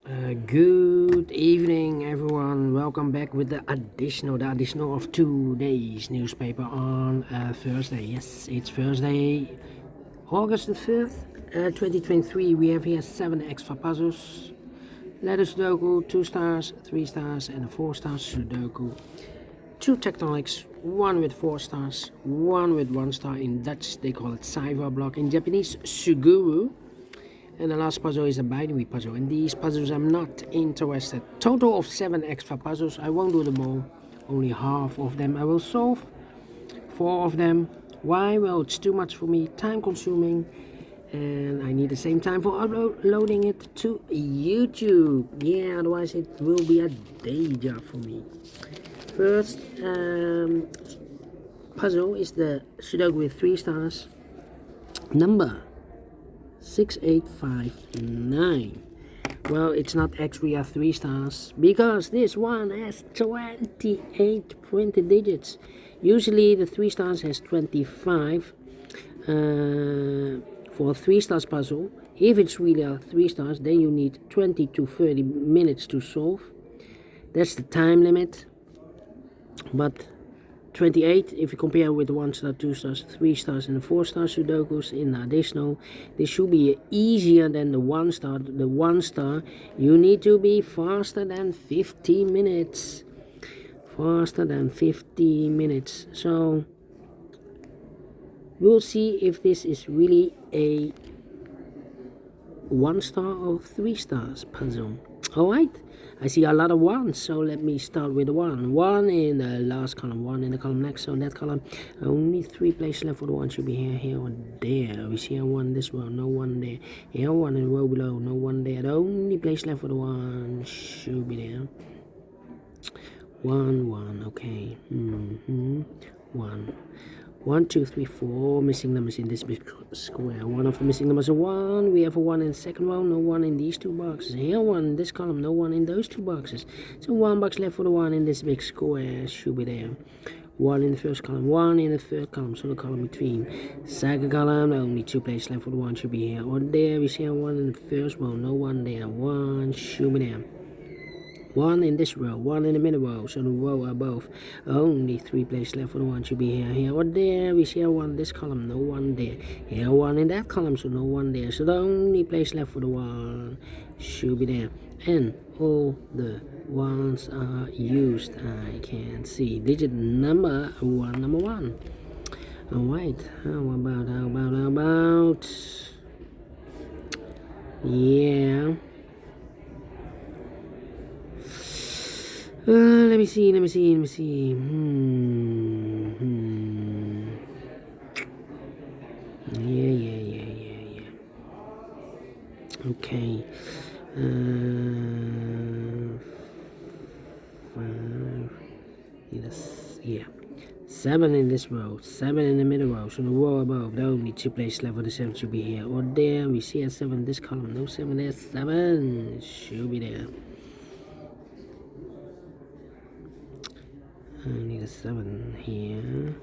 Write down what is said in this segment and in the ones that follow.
Good evening, everyone. Welcome back with the additional of today's newspaper on Thursday. Yes, it's Thursday, August the 5th, 2023. We have here 7 extra puzzles. Letter Sudoku, 2 stars, 3 stars, and a 4 star Sudoku. 2 tectonics, 1 with 4 stars, 1 with 1 star. In Dutch, they call it Cyber Block. In Japanese, Suguru. And the last puzzle is a binary puzzle. And these puzzles I'm not interested. Total of 7 extra puzzles. I won't do them all. Only half of them I will solve. 4 of them. Why? Well, it's too much for me. Time consuming. And I need the same time for uploading it to YouTube. Yeah, otherwise it will be a day job for me. First puzzle is the Sudoku with 3 stars. Number 6859. Well, it's not actually a 3 stars because this one has 28 printed digits. Usually the 3 stars has 25 for a 3 stars puzzle. If it's really a 3 stars, then you need 20 to 30 minutes to solve. That's the time limit. But 28, if you compare with 1 star, 2 stars, 3 stars, and 4 star Sudokus in additional, this should be easier than the 1 star. The 1 star, you need to be faster than 15 minutes. Faster than 15 minutes. So, we'll see if this is really a 1 star or 3 stars puzzle. Alright, I see a lot of 1s, so let me start with 1. 1 in the last column, 1 in the column next. So in that column, only 3 places left for the 1 should be here, or there. We see a 1 this row, no 1 there. Here, 1 in the row below, no 1 there. The only place left for the 1 should be there. 1, okay. 1. 1, 2, 3, 4 missing numbers in this big square. One of the missing numbers is 1. We have a 1 in the second row, no 1 in these 2 boxes. Here 1 in this column, no 1 in those 2 boxes. So 1 box left for the 1 in this big square should be there. 1 in the first column, 1 in the third column, so the column between. Second column, only 2 places left for the 1 should be here or there. We see a 1 in the first row, no 1 there. 1 should be there. 1 in this row, 1 in the middle row, so the row above. Only 3 places left for the 1 should be here or there. We see a 1 in this column, no 1 there. Here 1 in that column, so no 1 there. So the only place left for the 1 should be there. And all the 1s are used. I can see digit number 1, number 1. Alright, how about? Yeah. Let me see. Yeah. Okay. 5. Yes. Yeah. 7 in this row. 7 in the middle row. So the row above. The only 2 places left for the 7 should be here or there. We see a 7 in this column. No 7 there. 7 should be there. I need a 7 here.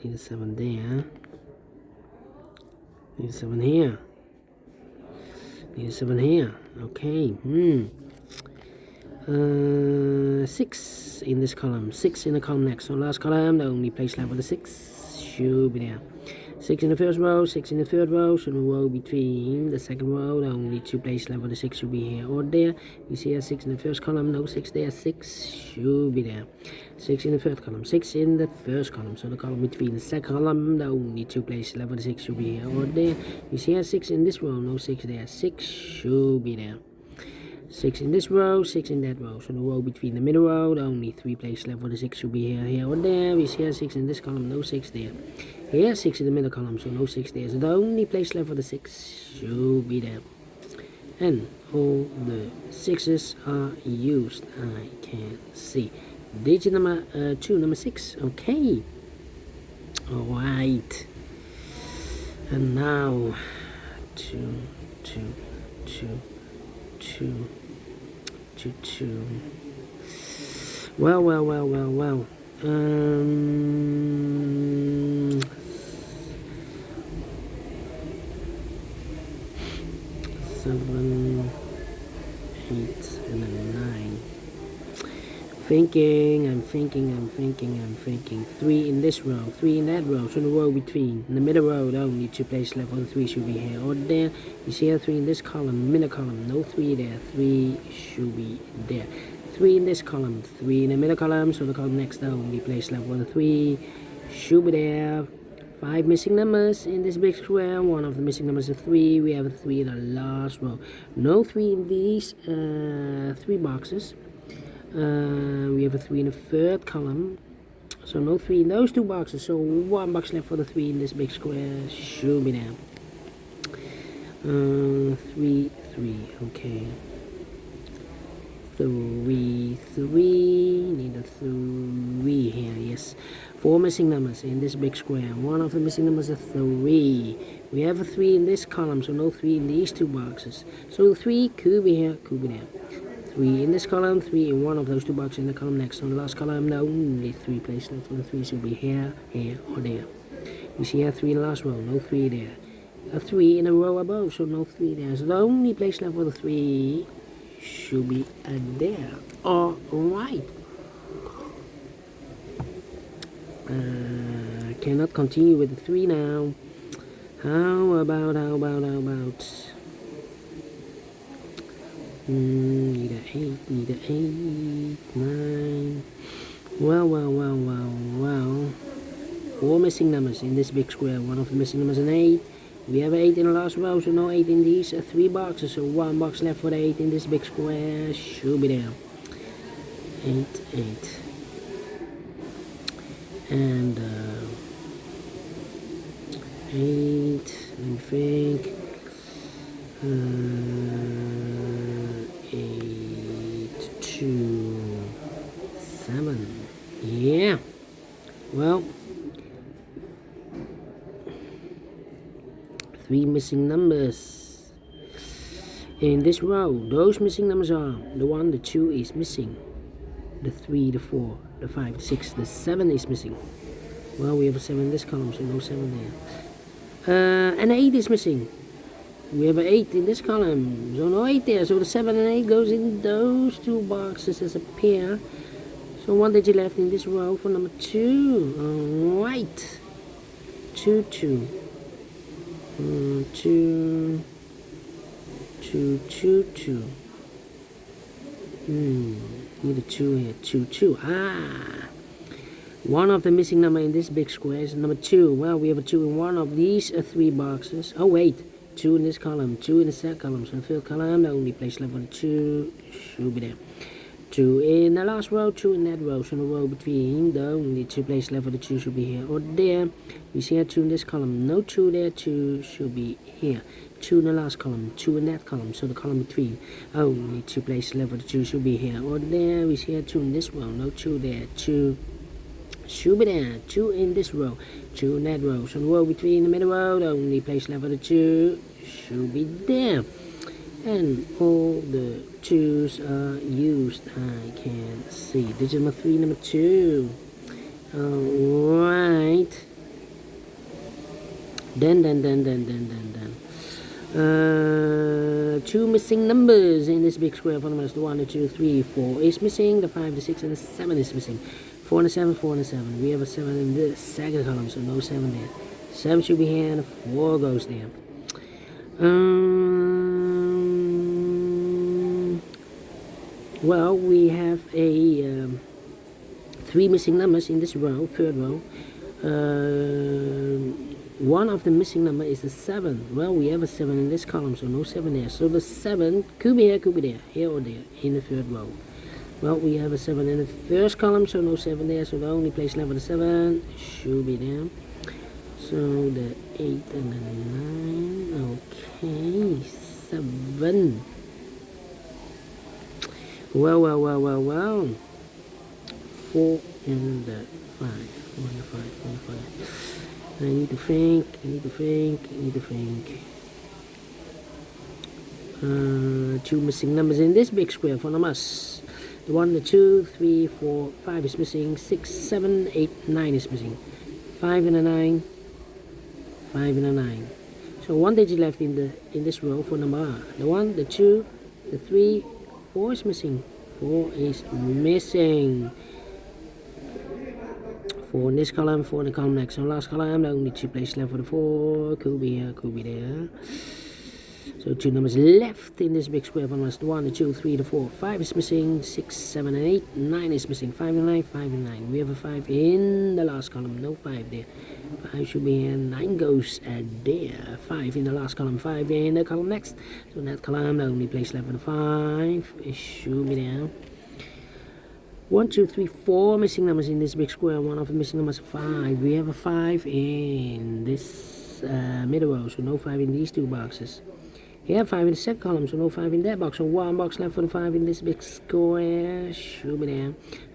Need a 7 there. Need a 7 here. Need a 7 here. Okay. 6 in this column. 6 in the column next. So last column, the only place left for the 6 should be there. 6 in the first row, 6 in the third row, so the row between the second row, the only 2 places left for the 6 should be here or there. You see a 6 in the first column, no 6 there, 6 should be there. 6 in the third column, 6 in the first column, so the column between the second column, the only 2 places left for the 6 should be here or there. You see a 6 in this row, no 6 there, 6 should be there. 6 in this row, 6 in that row. So the row between the middle row, the only 3 places left for the 6 should be here or there. We see a 6 in this column, no 6 there. Here 6 in the middle column, so no 6 there. So the only place left for the 6 should be there. And all the 6s are used. I can see. Digit number 2, number 6. Okay. Alright. And now 2. 2. Well. 7. 8 and a 9. I'm thinking. 3 in this row, 3 in that row, so the row between. In the middle row, the only 2 places left for the 3 should be here or there. You see here 3 in this column, middle column, no 3 there, 3 should be there. 3 in this column, 3 in the middle column, so the column next, the only place left for the 3 should be there. 5 missing numbers in this big square. One of the missing numbers is 3. We have a 3 in the last row. No 3 in these 3 boxes. We have a 3 in the third column, so no 3 in those 2 boxes, so 1 box left for the 3 in this big square should be there. 3, 3, okay. 3, 3, need a 3 here, yes. 4 missing numbers in this big square. One of the missing numbers is 3. We have a 3 in this column, so no 3 in these 2 boxes. So 3 could be here, could be there. 3 in this column, 3 in one of those 2 boxes in the column next. On the last column, the only 3 places left for the 3 should be here, here, or there. You see here 3 in the last row, no 3 there. A 3 in a row above, so no 3 there. So the only place left for the 3 should be there. Alright. Cannot continue with the 3 now. How about? Need a 8, 9. Well. 4 missing numbers in this big square. One of the missing numbers is an 8. We have 8 in the last row, so no 8 in these 3 boxes. So 1 box left for the 8 in this big square should be there. 8, 8. And 8, let me think. 8, 2, 7. Yeah. Well, 3 missing numbers in this row. Those missing numbers are the 1, the 2 is missing, the 3, the 4, the 5, the 6, the 7 is missing. Well, we have a 7 in this column, so no 7 there. And 8 is missing. We have an 8 in this column, so no 8 there. So the 7 and 8 goes in those 2 boxes as a pair. So 1 digit left in this row for number 2. Alright. 2, 2. 2, 2, 2, 2. Need a 2 here. 2, 2. One of the missing number in this big square is number 2. Well, we have a 2 in one of these 3 boxes. Oh, wait. 2 in this column, 2 in the second column. So the third column, the only place left for the 2 should be there. 2 in the last row, 2 in that row. So the row between, the only 2 places left for the 2 should be here or there. We see here 2 in this column, no 2 there, 2 should be here. 2 in the last column, 2 in that column, so the column between, only 2 places left for the 2 should be here or there. We see here 2 in this row, no 2 there, 2 should be there. 2 in this row, 2 in that row, so the row between, the middle row, the only place left for the 2 should be there. And all the 2's are used. I can see. Digit number 3, number 2. Alright. Then. 2 missing numbers in this big square. Fundamentals, the 1, the 2, 3, 4 is missing. The 5, the 6, and the 7 is missing. 4 and the 7, 4 and the 7. We have a 7 in the second column, so no 7 there. 7 should be here, and the 4 goes there. Well, we have a 3 missing numbers in this row, third row. One of the missing number is the 7. Well, we have a 7 in this column, so no 7 there. So the 7 could be there, here or there, in the third row. Well, we have a 7 in the first column, so no 7 there. So the only place left for the 7 should be there. So the 8 and the 9, okay, 7. Well. 4 and the 5. 4 and the 5. I need to think. 2 missing numbers in this big square for us. The 1, the 2, 3, 4, 5 is missing. 6, 7, 8, 9 is missing. 5 and a 9. 5 and a 9. So 1 digit left in this row for number R. The 1, the 2, the 3, 4 is missing. 4 is missing. 4 in this column, 4 in the column next. So last column, only 2 places left for the 4. Could be here, could be there. So 2 numbers left in this big square from us. 1, the 2, 3, the 4. 5 is missing. 6, 7, and 8. 9 is missing. 5 and 9, 5 and 9. We have a 5 in the last column. No 5 there. 5 should be here. 9 goes there. 5 in the last column. 5 in the column next. So in that column, the only place left for the 5. It should be there. 1, 2, 3, 4 missing numbers in this big square. One of the missing numbers is 5. We have a 5 in this middle row. So no 5 in these 2 boxes. Here 5 in the second column. So no 5 in that box. So 1 box left for the 5 in this big square. Should be there.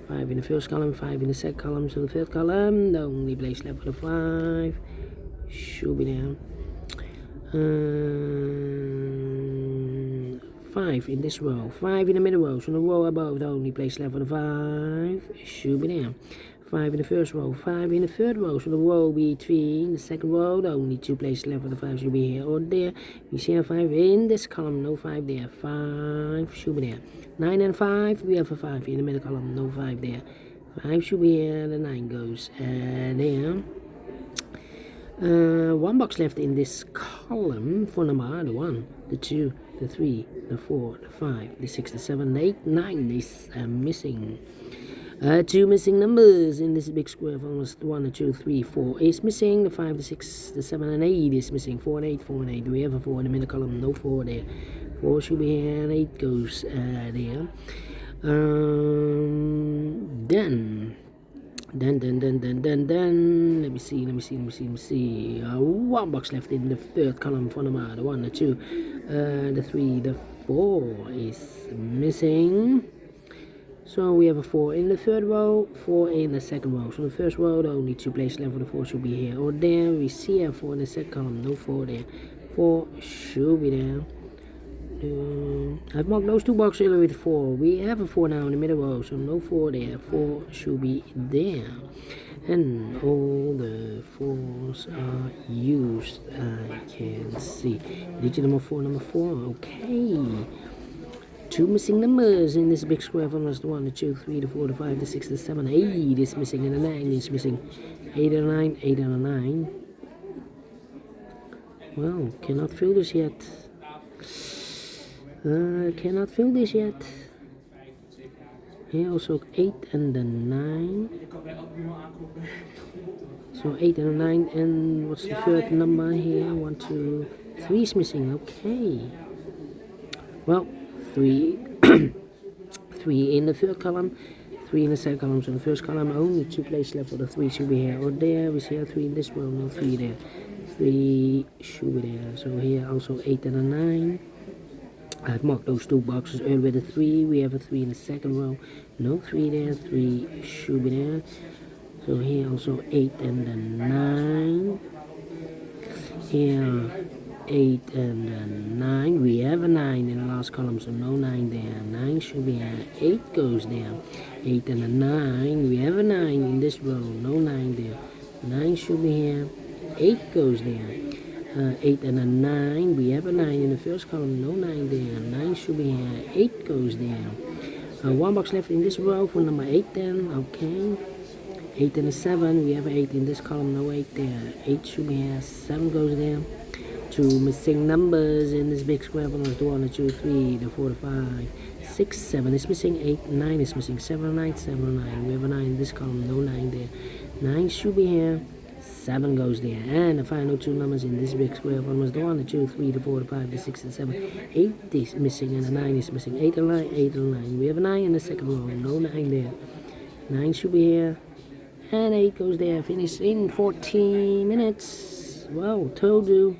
5 in the first column. 5 in the second column. So the third column. The only place left for the 5. Should be there. 5 in this row. 5 in the middle row. So the row above, the only place left for the 5 should be there. 5 in the first row. 5 in the third row. So the row between the second row, the only 2 places left for the 5 should be here or there. We see a 5 in this column. No 5 there. 5 should be there. 9 and 5. We have a 5 in the middle column. No 5 there. 5 should be here. The 9 goes there. 1 box left in this column for number the 1, the 2, the 3, the 4, the 5, the 6, the 7, the 8, 9 is missing. 2 missing numbers in this big square from us. 1, the 2, 3, 4 is missing. The 5, the 6, the 7, and 8 is missing. 4 and 8, 4 and 8. We have a 4 in the middle column. No 4 there. 4 should be here and 8 goes there. Then let me see. 1 box left in the third column for number the 1, the 2, the 3, the 4 is missing. So we have a 4 in the third row, 4 in the second row. So the first row, the only 2 places left for the 4 should be here or there. We see a 4 in the second column. No 4 there. 4 should be there. I've marked those 2 boxes with 4. We have a 4 now in the middle row, so no 4 there. 4 should be there. And all the 4s are used, I can see. Digit number 4, okay. 2 missing numbers in this big square from us. The 1, the 2, 3, the 4, the 5, the 6, the 7, 8 is missing, and the 9 is missing. 8 and a 9, 8 and a 9. Well, cannot fill this yet. Cannot fill this yet. Here also 8 and the 9. So 8 and a 9, and what's the third number here? 1, 2, 3 is missing. Okay. Well, 3 3 in the third column, 3 in the second column. So the first column, only 2 places left for the 3 should be here or there. We see a 3 in this row, no 3 there. 3 should be there. So here also 8 and a 9. I've marked those 2 boxes earlier with a 3. We have a 3 in the second row. No 3 there. 3 should be there. So here also 8 and then 9. Here 8 and then 9. We have a 9 in the last column, so no 9 there. 9 should be here. 8 goes there. 8 and a 9. We have a 9 in this row. No 9 there. 9 should be here. 8 goes there. 8 and a 9. We have a 9 in the first column. No 9 there. 9 should be here. 8 goes there. 1 box left in this row for number 8 then. Okay. 8 and a 7. We have 8 in this column. No 8 there. 8 should be here. 7 goes there. 2 missing numbers in this big square for the 1, the 2, 3, the 4, the 5, 6, 7 is missing. 8, 9 is missing. 7, 9, 7, 9. We have a 9 in this column. No 9 there. 9 should be here. 7 goes there. And the final 2 numbers in this big square one was the 1, the 2, 3, the 4, the 5, the 6, and 7. 8 is missing and the 9 is missing. 8 and 9, 8 and 9. We have a 9 in the second row. No 9 there. 9 should be here. And 8 goes there. Finish in 14 minutes. Well, told you.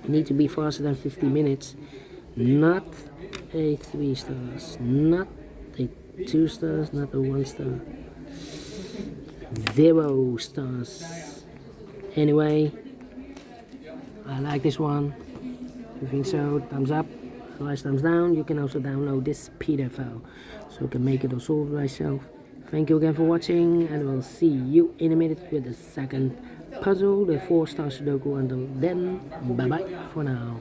Need to be faster than 50 minutes. Not a 3 stars. Not a 2 stars. Not a 1 star. 0 stars. Anyway, I like this one. If you think so, thumbs up. Otherwise, thumbs down. You can also download this PDF file so you can make it or solve it yourself. Thank you again for watching, and we'll see you in a minute with the second puzzle, the 4 Stars Sudoku. Until then, bye bye for now.